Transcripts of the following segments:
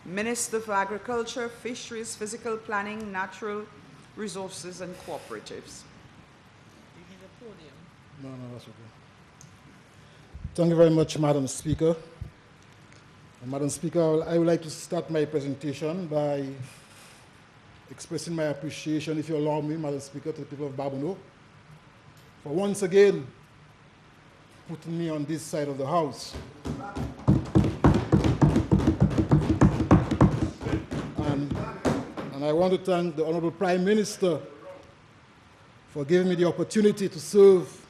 Minister for Agriculture, Fisheries, Physical Planning, Natural Resources and Cooperatives. No, that's okay. Thank you very much, Madam Speaker. Madam Speaker, I would like to start my presentation by expressing my appreciation, if you allow me, Madam Speaker, to the people of Babonneau, for once again putting me on this side of the House. And I want to thank the Honorable Prime Minister for giving me the opportunity to serve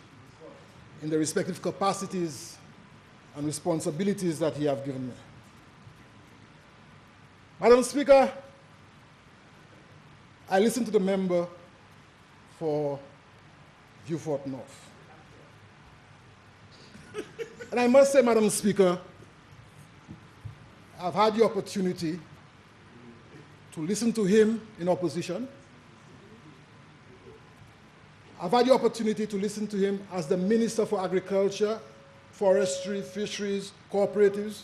in the respective capacities and responsibilities that he has given me. Madam Speaker, I listened to the member for Beaufort North. And I must say, Madam Speaker, I've had the opportunity to listen to him in opposition. I've had the opportunity to listen to him as the Minister for Agriculture, Forestry, Fisheries, Cooperatives,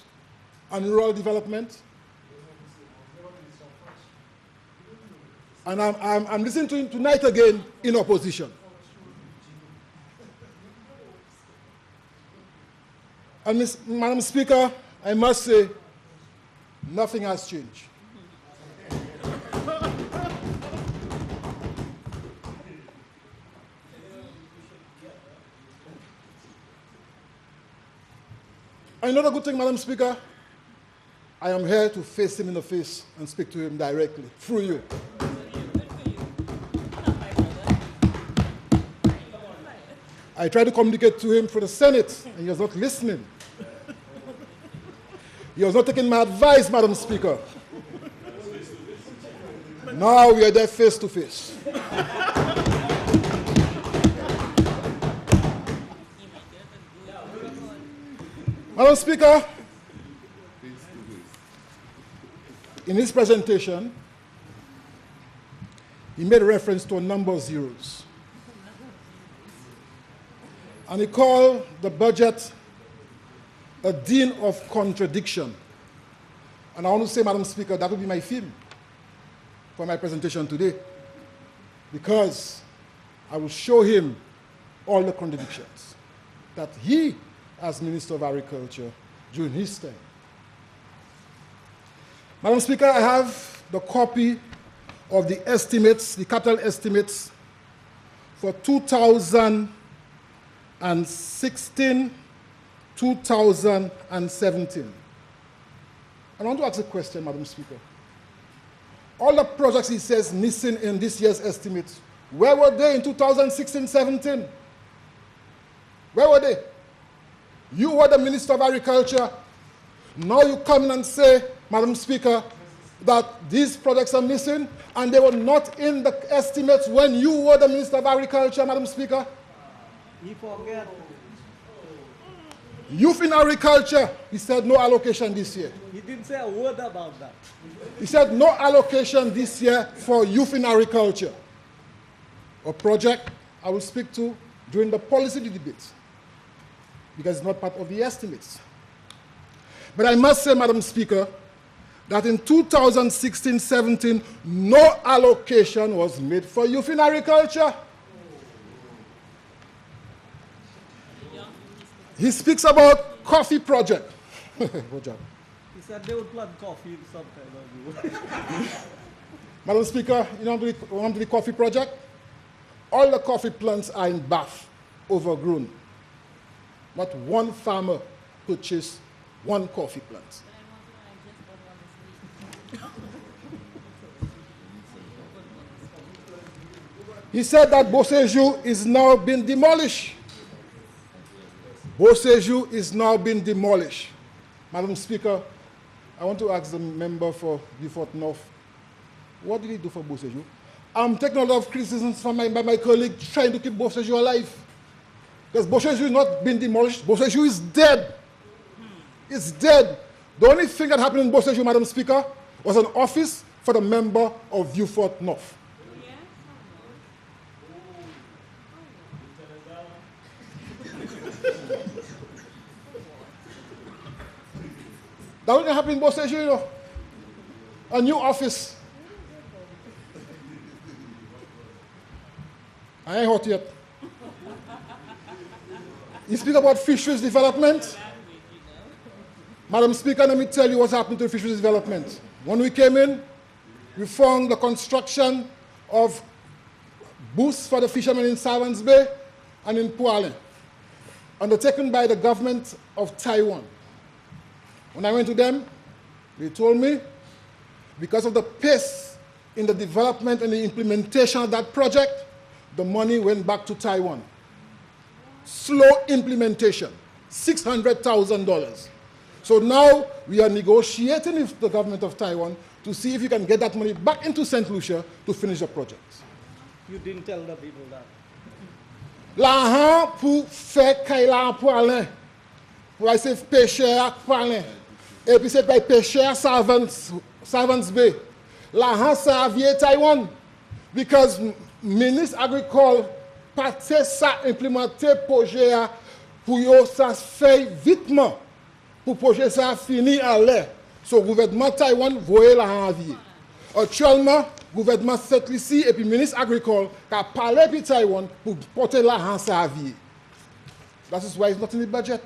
and Rural Development. And I'm listening to him tonight again in opposition. And Madam Speaker, I must say, nothing has changed. Another good thing, Madam Speaker, I am here to face him in the face and speak to him directly, through you. I tried to communicate to him through the Senate, and he was not listening. He was not taking my advice, Madam Speaker. Now we are there face to face. Madam Speaker, in his presentation, he made reference to a number of zeros. And he called the budget a din of contradiction. And I want to say, Madam Speaker, that will be my theme for my presentation today, because I will show him all the contradictions that he, as Minister of Agriculture, during his time. Madam Speaker, I have the copy of the estimates, the capital estimates for 2016, 2017. I want to ask a question, Madam Speaker. All the projects he says missing in this year's estimates, where were they in 2016-17? Where were they? You were the Minister of Agriculture. Now you come in and say, Madam Speaker, that these projects are missing, and they were not in the estimates when you were the Minister of Agriculture, Madam Speaker. He forget. Youth in agriculture, he said no allocation this year. He didn't say a word about that. He said no allocation this year for youth in agriculture. A project I will speak to during the policy debate, because it's not part of the estimates. But I must say, Madam Speaker, that in 2016-17, no allocation was made for youth in agriculture. He speaks about coffee project. Good job. He said they would plant coffee sometime. Madam Speaker, you know the coffee project? All the coffee plants are in Bath, overgrown. Not one farmer purchased one coffee plant. He said that Beausejour is now being demolished. Beausejour is now being demolished. Madam Speaker, I want to ask the member for Beaufort North, what did he do for Beausejour? I'm taking a lot of criticisms from my colleague trying to keep Beausejour alive. Because Beausejour is not being demolished. Beausejour is dead. It's dead. The only thing that happened in Beausejour, Madam Speaker, was an office for the member of Beaufort North. That wouldn't happen in Beausejour, you know. a new office. I ain't hot yet. You speak about fisheries development. Madam Speaker, let me tell you what's happened to fisheries development. When we came in, we found the construction of booths for the fishermen in Savans Bay and in Pualin, undertaken by the government of Taiwan. When I went to them, they told me, because of the pace in the development and the implementation of that project, the money went back to Taiwan. Slow implementation, $600,000. So now we are negotiating with the government of Taiwan to see if you can get that money back into St. Lucia to finish the project. You didn't tell the people that. L'argent pour faire Kaila pour aller. Pour essayer de pêcher pour aller. Et puis c'est pas pêcher à Savans Bay. L'argent ça a vient Taïwan. Because ministre agricole partait ça implémenter projet pour yo ça fait vitement. Pour projet ça fini à l'air. So gouvernement Taïwan voyait l'argent à vie. Actuellement, gouvernement fait ici et puis ministre agricole qui a parlé pour Taïwan pour porter l'argent à vie. That is why it's not in the budget.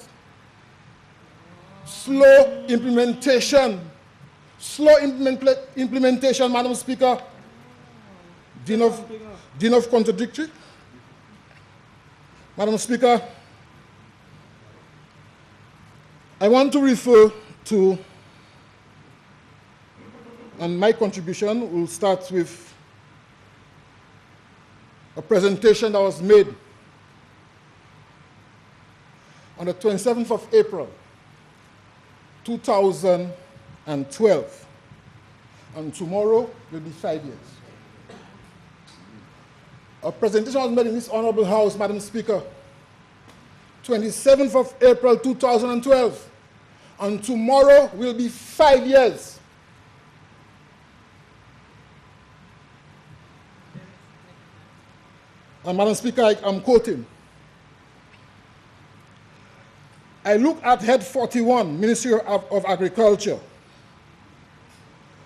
Slow implementation. Slow implementation, Madam Speaker. Dean of contradictory. Madam Speaker, I want to refer to, and my contribution will start with a presentation that was made on the 27th of April, 2012. And tomorrow will be 5 years. A presentation was made in this honorable house, Madam Speaker, 27th of April, 2012. And tomorrow will be 5 years. And Madam Speaker, I'm quoting. I look at Head 41, Ministry of Agriculture,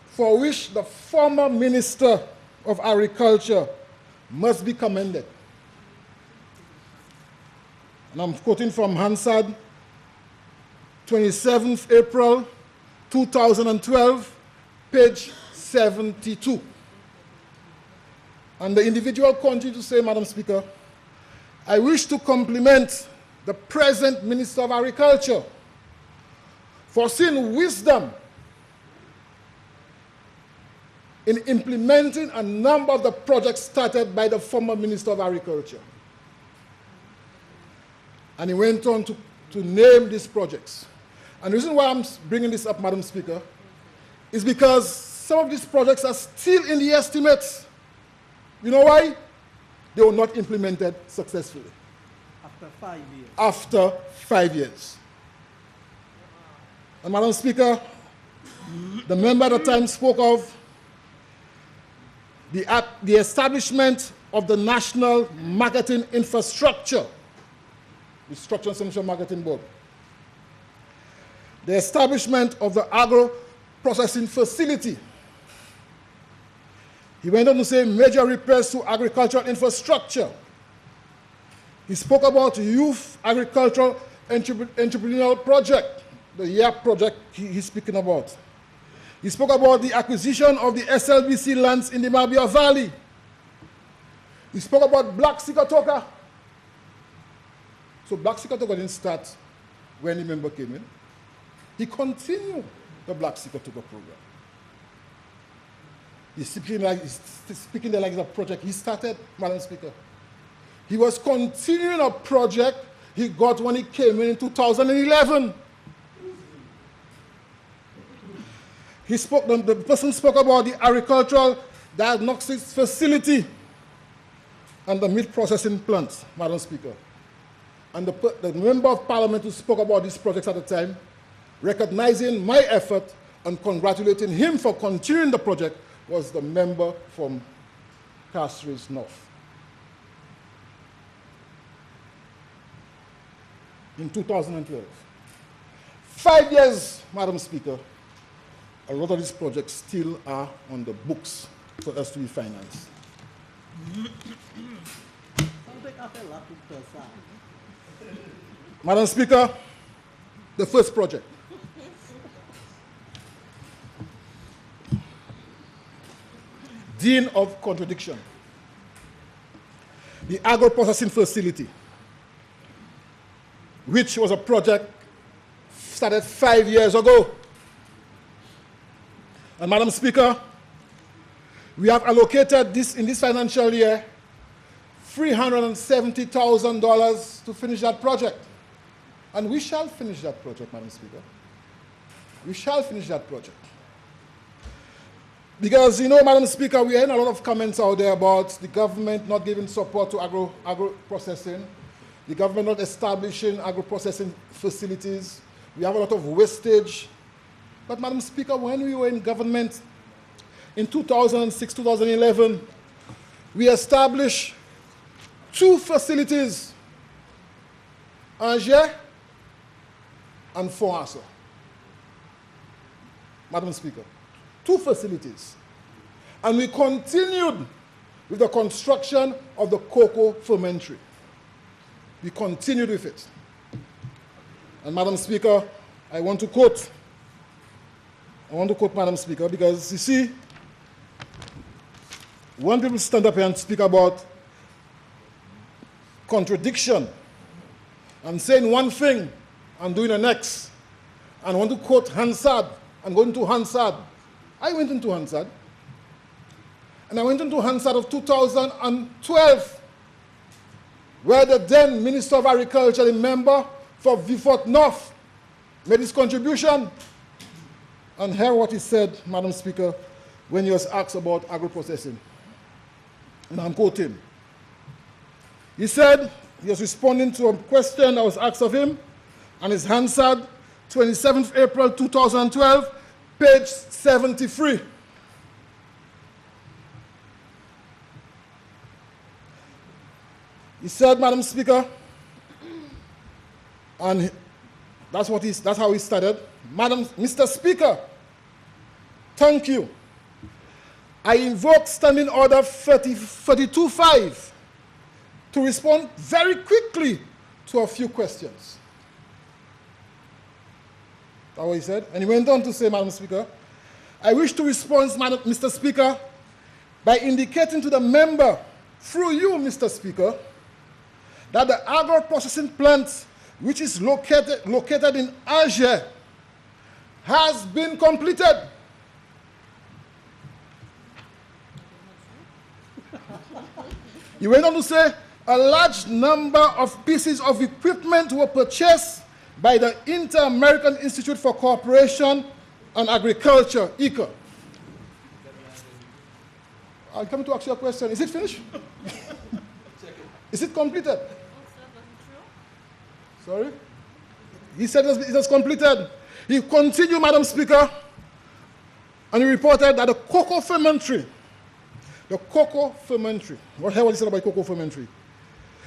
for which the former Minister of Agriculture must be commended. And I'm quoting from Hansard, 27th April 2012, page 72. And the individual continued to say, Madam Speaker, I wish to compliment the present Minister of Agriculture for seeing wisdom in implementing a number of the projects started by the former Minister of Agriculture. And he went on to name these projects. And the reason why I'm bringing this up, Madam Speaker, is because some of these projects are still in the estimates. You know why? They were not implemented successfully. After 5 years. After 5 years. And Madam Speaker, the member at the time spoke of the establishment of the National Marketing Infrastructure, the Structure and Central Marketing Board, the establishment of the agro-processing facility. He went on to say major repairs to agricultural infrastructure. He spoke about youth agricultural entrepreneurial project, the YAP project he's speaking about. He spoke about the acquisition of the SLBC lands in the Mabia Valley. He spoke about Black Sikatoka. So Black Sikatoka didn't start when the member came in. He continued the Black Sikatoka program. He's speaking there like it's a project he started, Madam Speaker. He was continuing a project he got when he came in 2011. The person spoke about the agricultural diagnostics facility and the meat processing plant, Madam Speaker. And the member of Parliament who spoke about these projects at the time, recognizing my effort and congratulating him for continuing the project, was the member from Castries North. In 2012. 5 years, Madam Speaker, a lot of these projects still are on the books for us to be financed. Madam Speaker, the first project. Dean of contradiction. The agro-processing facility, which was a project started 5 years ago. And Madam Speaker, we have allocated this in this financial year $370,000 to finish that project. And we shall finish that project, Madam Speaker. We shall finish that project. Because, you know, Madam Speaker, we are hearing a lot of comments out there about the government not giving support to agro-processing, the government not establishing agro-processing facilities. We have a lot of wastage. But, Madam Speaker, when we were in government in 2006, 2011, we established 2 facilities, Angers and Font-Asso. Madam Speaker, 2 facilities. And we continued with the construction of the cocoa fermentary. We continued with it. And Madam Speaker, I want to quote Madam Speaker, because you see, when people stand up here and speak about contradiction and saying one thing and doing the next, and want to quote Hansard and go into Hansard, I went into Hansard. And I went into Hansard of 2012, where the then Minister of Agriculture, the member for Vifort North, made his contribution. And hear what he said, Madam Speaker, when he was asked about agro-processing. And I'm quoting. He said he was responding to a question that was asked of him, and his Hansard, 27th April 2012, page 73. He said, Madam Speaker, and that's how he started. Mr. Speaker, thank you. I invoke Standing Order 32.5 to respond very quickly to a few questions. That's what he said. And he went on to say, Madam Speaker, I wish to respond, Mr. Speaker, by indicating to the member, through you, Mr. Speaker, that the agro-processing plant, which is located in Angers, has been completed. He went on to say, a large number of pieces of equipment were purchased by the Inter-American Institute for Cooperation and Agriculture, ICA. I'll come to ask you a question. Is it finished? Is it completed? Sorry? He said it was completed. He continued, Madam Speaker, and he reported that the cocoa fermentary, what he said about cocoa fermentary?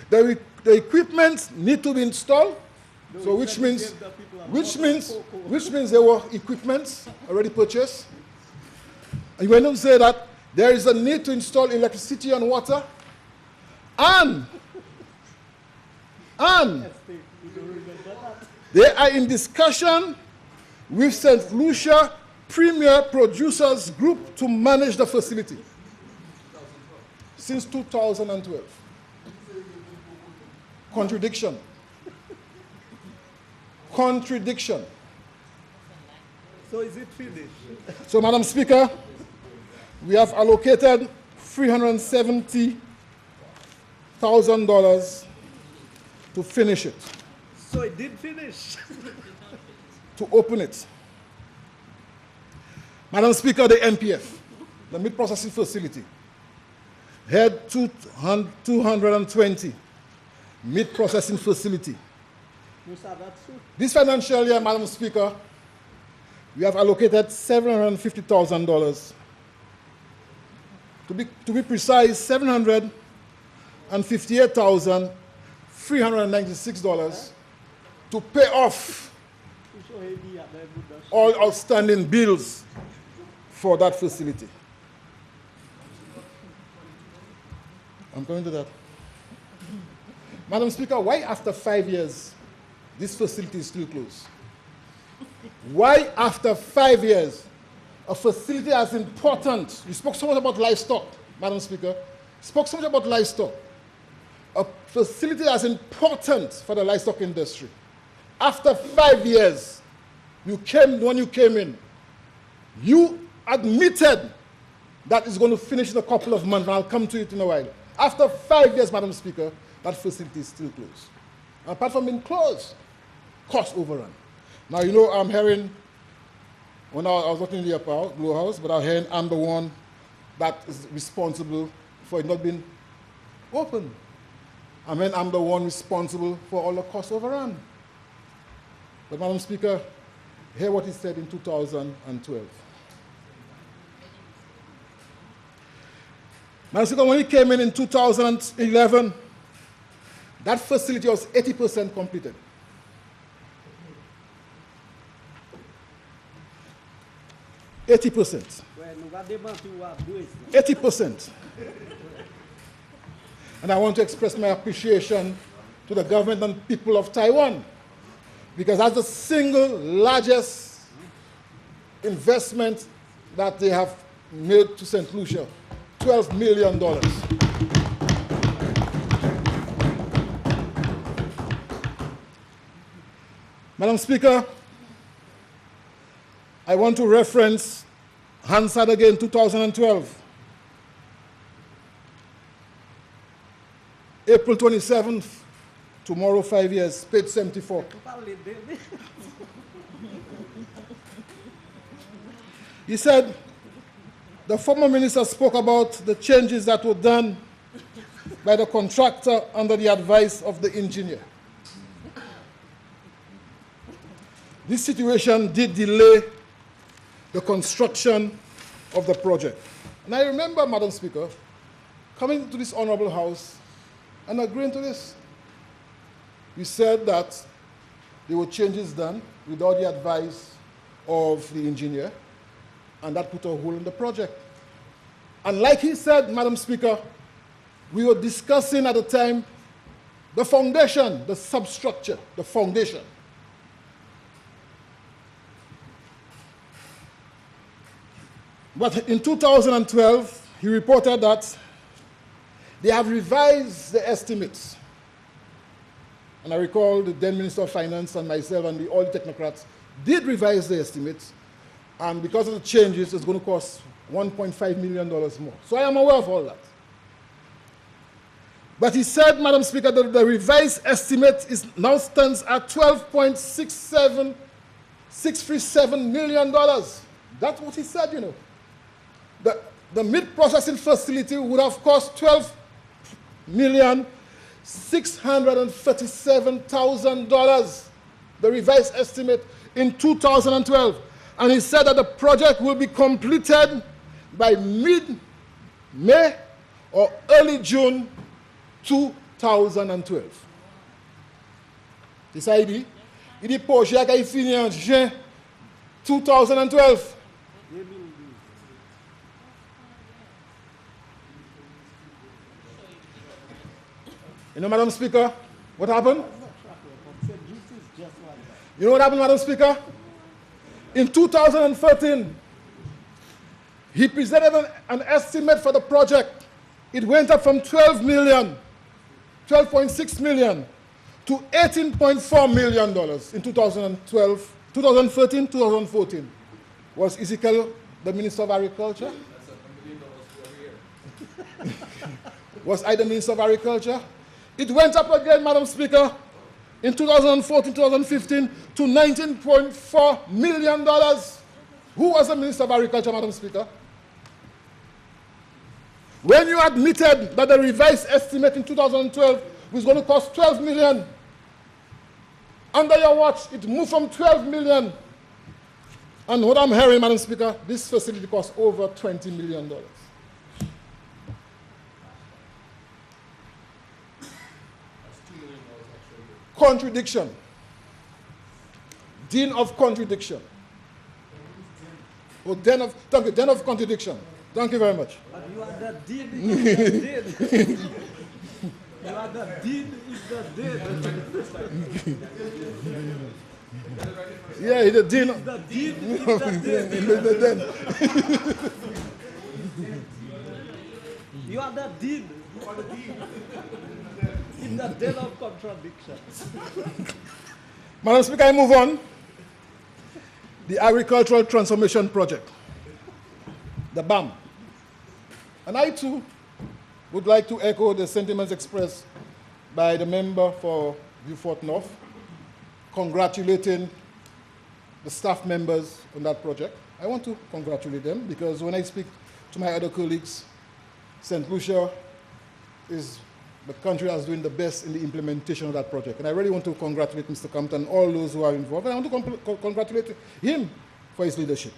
The equipment need to be installed, so which means there were equipment already purchased. And he went on to say that there is a need to install electricity and water, and they are in discussion with St. Lucia Premier Producers Group to manage the facility since 2012. Contradiction. Contradiction. So is it finished? So, Madam Speaker, we have allocated $370,000 to finish it. So it did finish. To open it. Madam Speaker, the MPF, the meat processing facility, had 220 meat processing facility. This financial year, Madam Speaker, we have allocated $750,000. To be precise, $758,396 to pay off all outstanding bills for that facility. I'm going to that. Madam Speaker, why after 5 years this facility is still closed? Why after 5 years a facility as important, you spoke so much about livestock, Madam Speaker, spoke so much about livestock, a facility as important for the livestock industry. After 5 years, when you came in, you admitted that it's going to finish in a couple of months, and I'll come to it in a while. After 5 years, Madam Speaker, that facility is still closed. Apart from being closed, cost overrun. Now, you know, I'm hearing, when I was working in the Blue House, but I'm hearing I'm the one that is responsible for it not being open. I mean, I'm the one responsible for all the cost overrun. But, Madam Speaker, hear what he said in 2012. Madam Speaker, when he came in 2011, that facility was 80% completed. 80%. 80%. And I want to express my appreciation to the government and people of Taiwan, because that's the single largest investment that they have made to St. Lucia, $12 million. Madam Speaker, I want to reference Hansard again, 2012. April 27th, tomorrow 5 years, page 74. He said, the former minister spoke about the changes that were done by the contractor under the advice of the engineer. This situation did delay the construction of the project. And I remember, Madam Speaker, coming to this honorable house and agreeing to this. We said that there were changes done without the advice of the engineer, and that put a hole in the project. And like he said, Madam Speaker, we were discussing at the time the foundation, the substructure, the foundation. But in 2012, he reported that they have revised the estimates. And I recall the then Minister of Finance and myself and all the technocrats did revise the estimates. And because of the changes, it's going to cost $1.5 million more. So I am aware of all that. But he said, Madam Speaker, that the revised estimate now stands at $12.637 million. That's what he said, you know. The meat processing facility would have cost $12,637,000, the revised estimate in 2012. And he said that the project will be completed by mid-May or early June 2012. C'est ça, il dit? Il dit, projet qui est fini en juin 2012. You know, Madam Speaker, what happened? You know what happened, Madam Speaker? In 2013, he presented an estimate for the project. It went up from 12 million, 12.6 million, to $18.4 million in 2012, 2013, 2014. Was Ezechiel the Minister of Agriculture? That's $1 million per year. Was I the Minister of Agriculture? It went up again, Madam Speaker, in 2014, 2015, to $19.4 million. Who was the Minister of Agriculture, Madam Speaker? When you admitted that the revised estimate in 2012 was going to cost $12 million, under your watch, it moved from $12 million. And what I'm hearing, Madam Speaker, this facility costs over $20 million. Contradiction. den of contradiction. Oh, den of contradiction. Thank you very much. But you are the deed is the deed. You are the deed is the deed. Yeah, the den. The deed is the deed. You are the deed. You are the deed. In the den of contradiction. Madam Speaker, I move on. The Agricultural Transformation Project, the BAM. And I too would like to echo the sentiments expressed by the member for Beaufort North, congratulating the staff members on that project. I want to congratulate them because when I speak to my other colleagues, St. Lucia is the country that's doing the best in the implementation of that project. And I really want to congratulate Mr. Compton and all those who are involved. And I want to congratulate him for his leadership.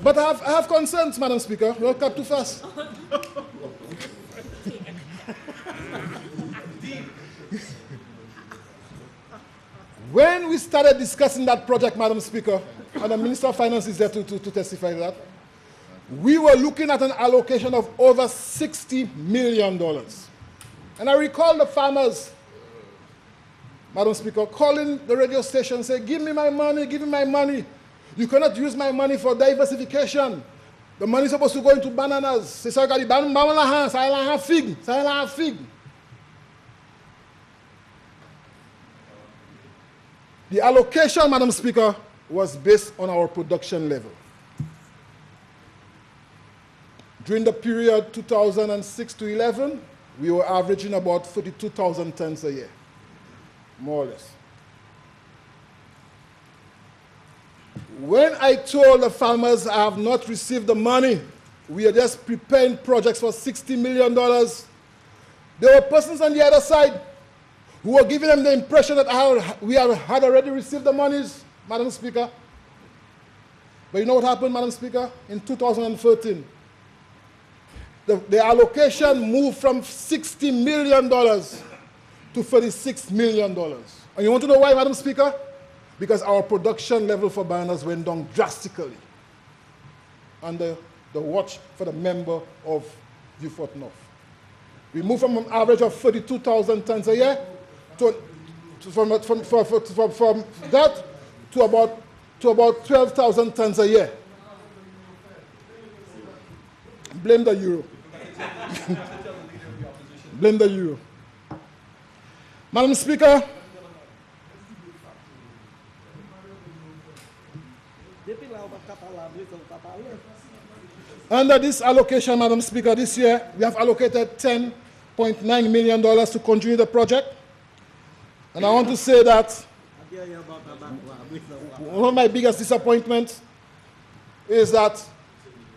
But I have concerns, Madam Speaker. You'll cut too fast. When we started discussing that project, Madam Speaker, and the Minister of Finance is there to testify to that, we were looking at an allocation of over $60 million. And I recall the farmers, Madam Speaker, calling the radio station saying, give me my money, give me my money. You cannot use my money for diversification. The money is supposed to go into bananas. C'est ça qu'a dit, banana, ça a un fig, ça a un fig. The allocation, Madam Speaker, was based on our production level. During the period 2006 to 11, we were averaging about 32,000 tons a year, more or less. When I told the farmers I have not received the money, we are just preparing projects for $60 million, there were persons on the other side who were giving them the impression that we had already received the monies, Madam Speaker. But you know what happened, Madam Speaker? In 2013, the allocation moved from $60 million to $36 million. And you want to know why, Madam Speaker? Because our production level for bananas went down drastically under the watch for the member of Beaufort North. We moved from an average of 32,000 tons a year from that to about 12,000 tons a year. Blame the euro. Blame the euro. Madam Speaker, under this allocation, Madam Speaker, this year we have allocated $10.9 million to continue the project. And I want to say that one of my biggest disappointments is that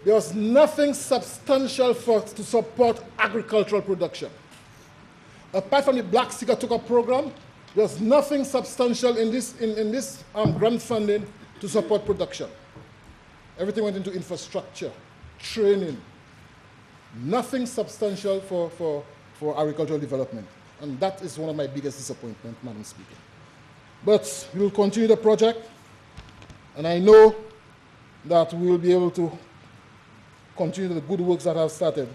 there was nothing substantial to support agricultural production. Apart from the Black Sikatoka program, there's nothing substantial in this grant funding to support production. Everything went into infrastructure, training. Nothing substantial for agricultural development. And that is one of my biggest disappointments, Madam Speaker. But we will continue the project, and I know that we will be able to continue the good works that have started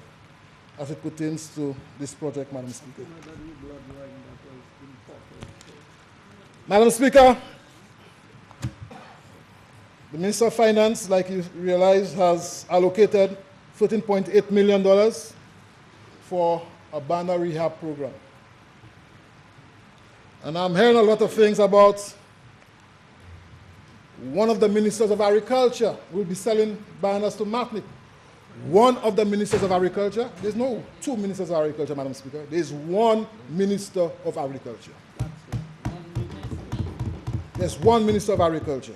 as it pertains to this project, Madam Speaker. Madam Speaker, the Minister of Finance, like you realize, has allocated $13.8 million for a banana rehab program. And I'm hearing a lot of things about one of the ministers of agriculture will be selling bananas to Martinique. One of the ministers of agriculture, there's no two ministers of agriculture, Madam Speaker. There's one minister of agriculture. There's one minister of agriculture.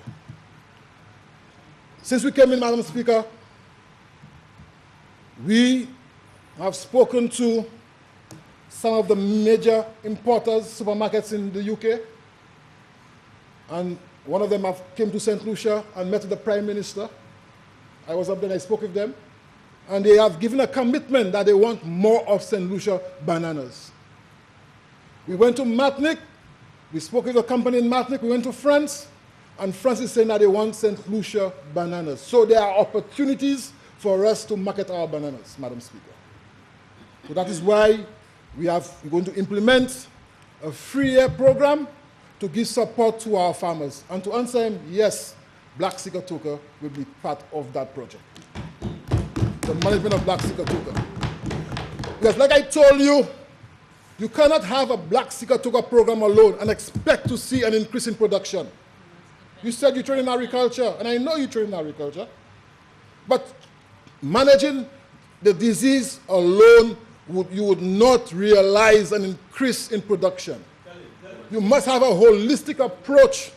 Since we came in, Madam Speaker, we have spoken to some of the major importers, supermarkets in the UK. And one of them came to St. Lucia and met with the Prime Minister. I was up there and I spoke with them. And they have given a commitment that they want more of St. Lucia bananas. We went to Martinique. We spoke with a company in Martinique. We went to France. And France is saying that they want St. Lucia bananas. So there are opportunities for us to market our bananas, Madam Speaker. So that is why we're going to implement a 3-year program to give support to our farmers. And to answer him, yes, Black Sikatoka will be part of that project. The management of Black Sikatoka. Because like I told you, you cannot have a Black Sikatoka program alone and expect to see an increase in production. You said you train in agriculture, and I know you train in agriculture, but managing the disease alone, you would not realize an increase in production. You must have a holistic approach.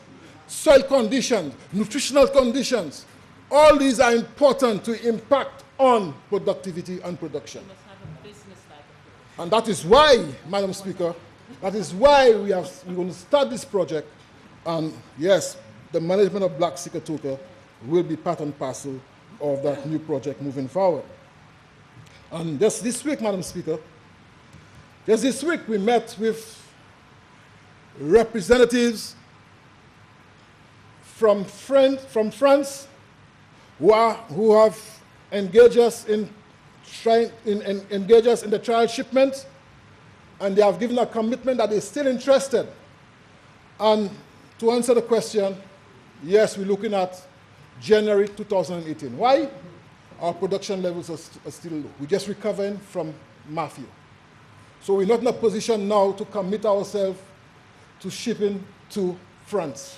Soil conditions, nutritional conditions, all these are important to impact on productivity and production. You must have a business-like approach. And that is why, Madam Speaker, that is why we're going to start this project. And yes, the management of Black Sikatoka will be part and parcel of that new project moving forward. And just this week, Madam Speaker, just this week we met with representatives from France who have engaged us in the trial shipment, and they have given a commitment that they're still interested. And to answer the question, yes, we're looking at January 2018. Why? Our production levels are still low. We're just recovering from Matthew. So we're not in a position now to commit ourselves to shipping to France.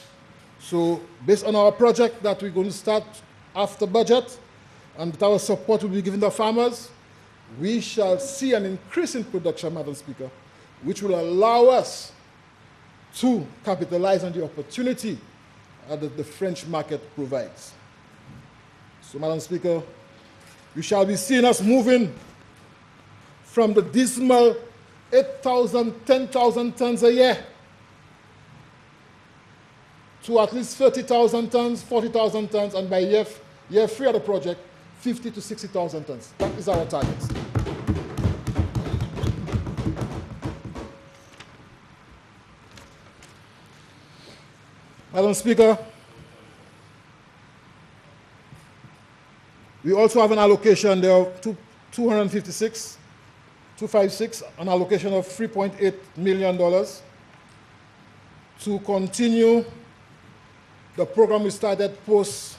So based on our project that we're going to start after budget, and with our support will be given the farmers, we shall see an increase in production, Madam Speaker, which will allow us to capitalize on the opportunity that the French market provides. So, Madam Speaker, you shall be seeing us moving from the dismal 8,000, 10,000 tons a year to at least 30,000 tons, 40,000 tons, and by year 3 of the project, 50 to 60,000 tons. That is our target. Madam Speaker, we also have an allocation there of 256, an allocation of $3.8 million to continue the program we started post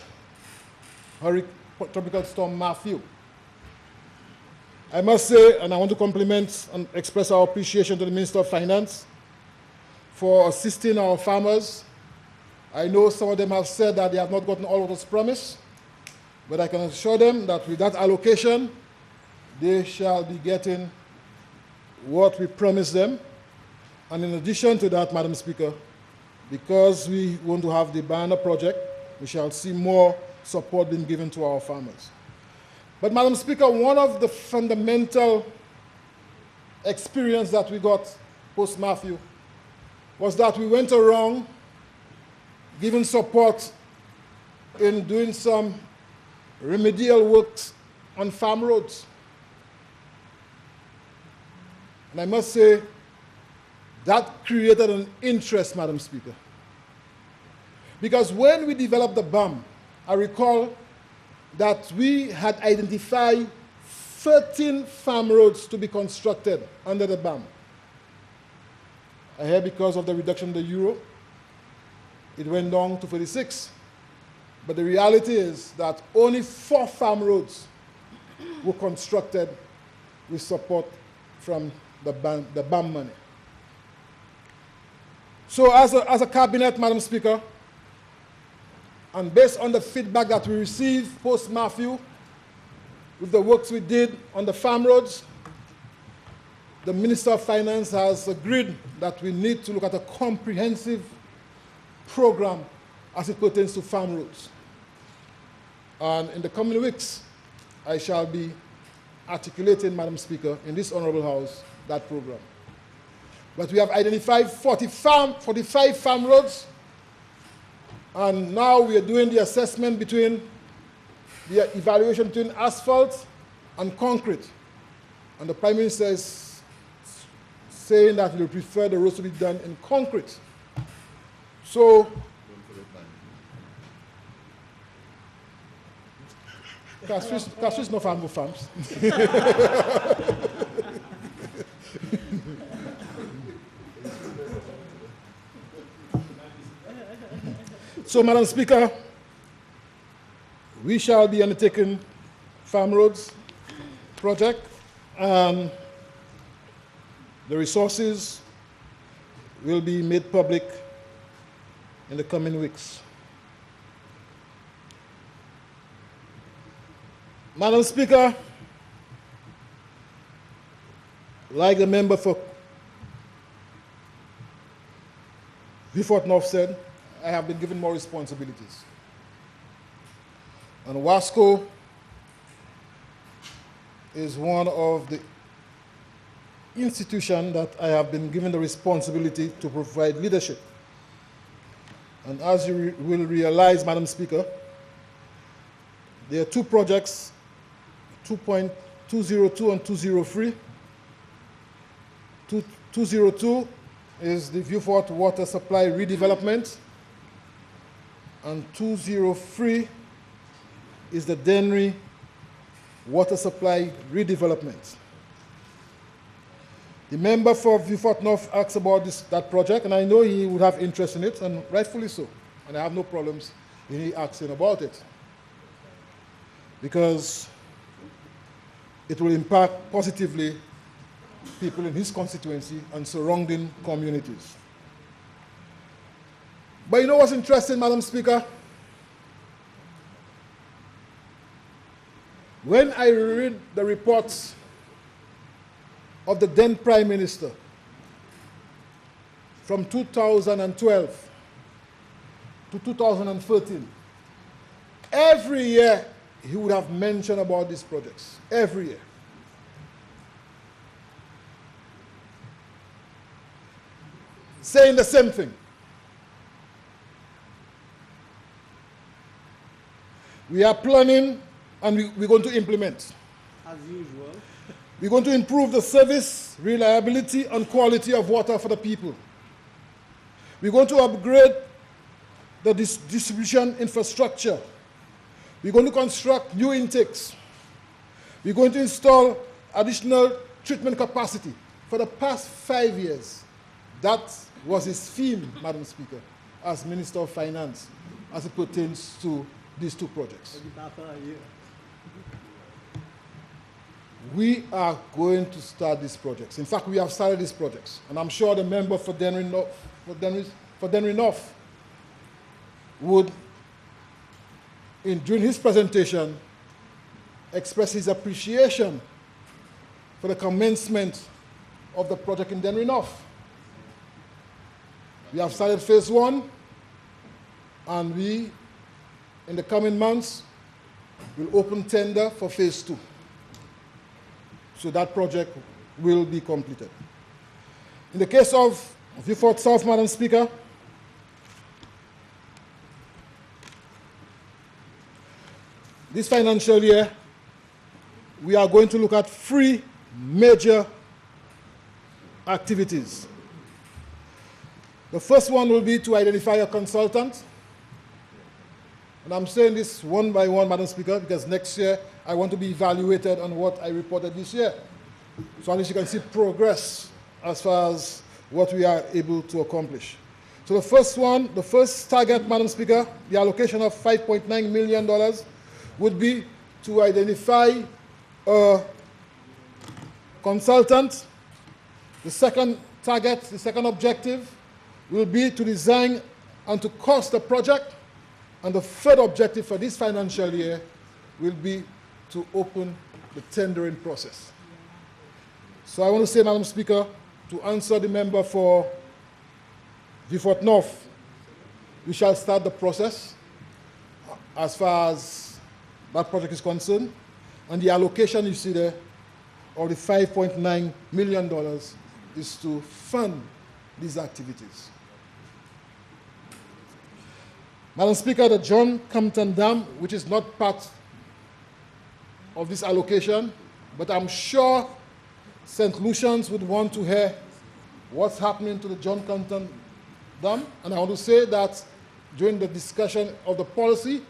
Tropical Storm Matthew. I must say, and I want to compliment and express our appreciation to the Minister of Finance for assisting our farmers. I know some of them have said that they have not gotten all of those promised, but I can assure them that with that allocation, they shall be getting what we promised them. And in addition to that, Madam Speaker, because we want to have the banner project, we shall see more support being given to our farmers. But Madam Speaker, one of the fundamental experience that we got post-Matthew was that we went around giving support in doing some remedial works on farm roads. And I must say, that created an interest, Madam Speaker. Because when we developed the BAM, I recall that we had identified 13 farm roads to be constructed under the BAM. I hear because of the reduction in the euro, it went down to 36. But the reality is that only 4 farm roads were constructed with support from the BAM money. So as a cabinet, Madam Speaker, and based on the feedback that we received post-Matthew, with the works we did on the farm roads, the Minister of Finance has agreed that we need to look at a comprehensive program as it pertains to farm roads. And in the coming weeks, I shall be articulating, Madam Speaker, in this Honorable House, that program. But we have identified 45 farm roads, and now we are doing the assessment between the evaluation between asphalt and concrete. And the Prime Minister is saying that he would prefer the roads to be done in concrete. So, Castries no farm farms. So, Madam Speaker, we shall be undertaking farm roads project, and the resources will be made public in the coming weeks. Madam Speaker, like the member for Beaufort North said, I have been given more responsibilities. And WASCO is one of the institutions that I have been given the responsibility to provide leadership. And as you will realize, Madam Speaker, there are two projects, 2.202 and 203. 202 is the Beaufort water supply redevelopment, and 203 is the Dennery water supply redevelopment. The member for Beaufort North asked about that project, and I know he would have interest in it, and rightfully so. And I have no problems in he asking about it, because it will impact positively people in his constituency and surrounding communities. But you know what's interesting, Madam Speaker? When I read the reports of the then Prime Minister from 2012 to 2013, every year he would have mentioned about these projects, every year. Saying the same thing. We are planning and we're going to implement. As usual. We're going to improve the service, reliability, and quality of water for the people. We're going to upgrade the distribution infrastructure. We're going to construct new intakes. We're going to install additional treatment capacity. For the past 5 years, that was his theme, Madam Speaker, as Minister of Finance, as it pertains to these two projects. We are going to start these projects. In fact, we have started these projects. And I'm sure the member for Dennery North would, during his presentation, express his appreciation for the commencement of the project in Dennery North. We have started phase 1, and we, in the coming months, will open tender for phase 2. So that project will be completed. In the case of Beaufort South, Madam Speaker, this financial year, we are going to look at 3 major activities. The first one will be to identify a consultant. And I'm saying this one by one, Madam Speaker, because next year I want to be evaluated on what I reported this year. So at least you can see progress as far as what we are able to accomplish. So the first one, the first target, Madam Speaker, the allocation of $5.9 million would be to identify a consultant. The second target, the second objective, will be to design and to cost the project. And the third objective for this financial year will be to open the tendering process. So I want to say, Madam Speaker, to answer the member for Beaufort North, we shall start the process as far as that project is concerned. And the allocation you see there of the $5.9 million is to fund these activities. Madam Speaker, the John Compton Dam, which is not part of this allocation, but I'm sure St. Lucians would want to hear what's happening to the John Compton Dam, and I want to say that during the discussion of the policy,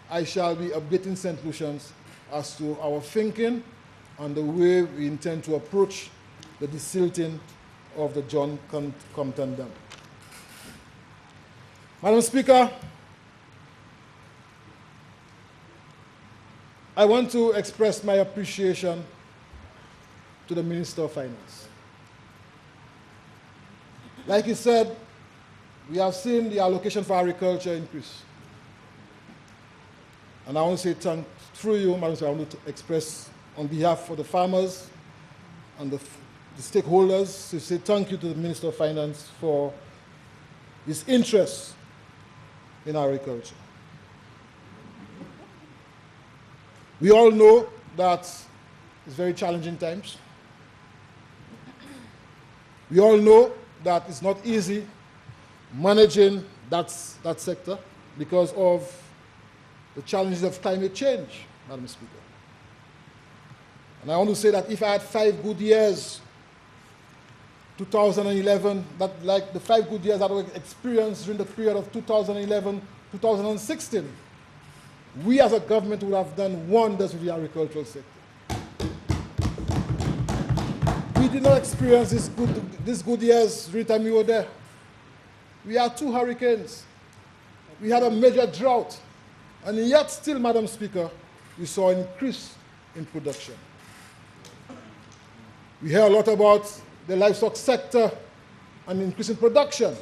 I shall be updating St. Lucians as to our thinking and the way we intend to approach the desilting of the John Compton Dam. Madam Speaker, I want to express my appreciation to the Minister of Finance. Like he said, we have seen the allocation for agriculture increase. And I want to say through you, Madam Speaker, I want to express on behalf of the farmers and the stakeholders to say thank you to the Minister of Finance for his interest in agriculture. We all know that it's very challenging times. We all know that it's not easy managing that sector because of the challenges of climate change, Madam Speaker. And I want to say that if I had 5 good years, 2011, that like the 5 good years that I experienced during the period of 2011, 2016, we as a government would have done wonders with the agricultural sector. We did not experience these good years during the time we were there. We had 2 hurricanes. We had a major drought. And yet still, Madam Speaker, we saw an increase in production. We hear a lot about the livestock sector and increase in production.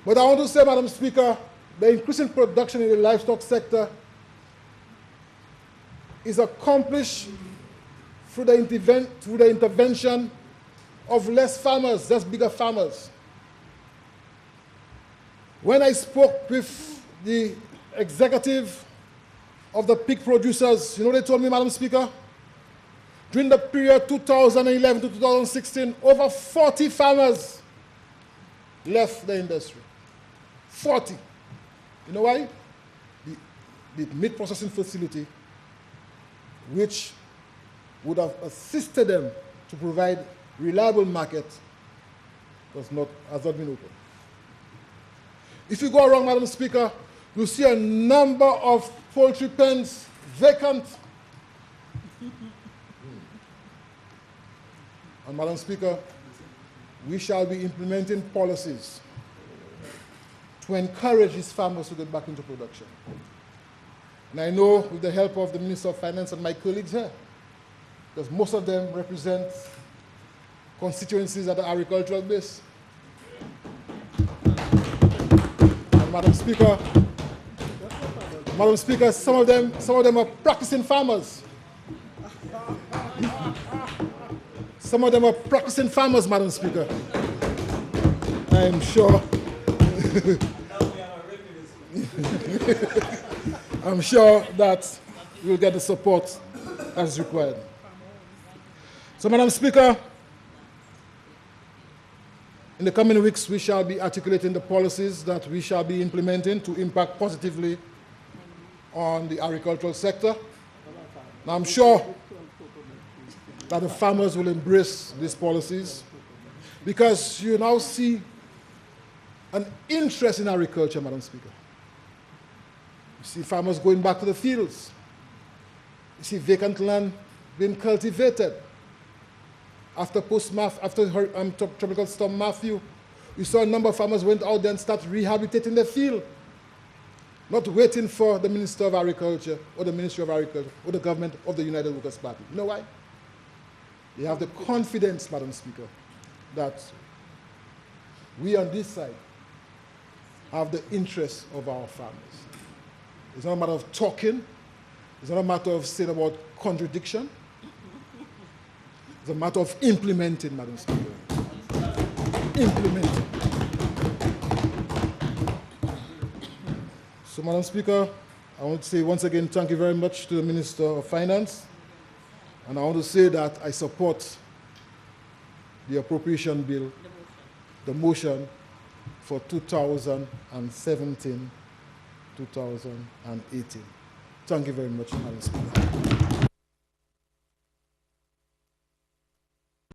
But I want to say, Madam Speaker, the increase in production in the livestock sector is accomplished through the intervention of less farmers, just bigger farmers. When I spoke with the executive of the pig producers, you know what they told me, Madam Speaker? During the period 2011 to 2016, over 40 farmers left the industry. 40. You know why? The meat processing facility, which would have assisted them to provide reliable market, has not been open. If you go around, Madam Speaker, you'll see a number of poultry pens vacant. And Madam Speaker, we shall be implementing policies to encourage these farmers to get back into production. And I know with the help of the Minister of Finance and my colleagues here, because most of them represent constituencies that are agricultural based. And Madam Speaker, some of them are practicing farmers. Some of them are practicing farmers, Madam Speaker. I'm sure. I'm sure that we'll get the support as required. So, Madam Speaker, in the coming weeks, we shall be articulating the policies that we shall be implementing to impact positively on the agricultural sector. Now, I'm sure that the farmers will embrace these policies because you now see an interest in agriculture, Madam Speaker. You see farmers going back to the fields. You see vacant land being cultivated. After Tropical Storm Matthew, we saw a number of farmers went out there and started rehabilitating their field, not waiting for the Minister of Agriculture or the Ministry of Agriculture or the government of the United Workers' Party. You know why? They have the confidence, Madam Speaker, that we on this side have the interests of our farmers. It's not a matter of talking. It's not a matter of saying about contradiction. It's a matter of implementing, Madam Speaker. Implementing. So, Madam Speaker, I want to say once again thank you very much to the Minister of Finance. And I want to say that I support the appropriation bill, the motion for 2017-2018. Thank you very much, Madam Speaker.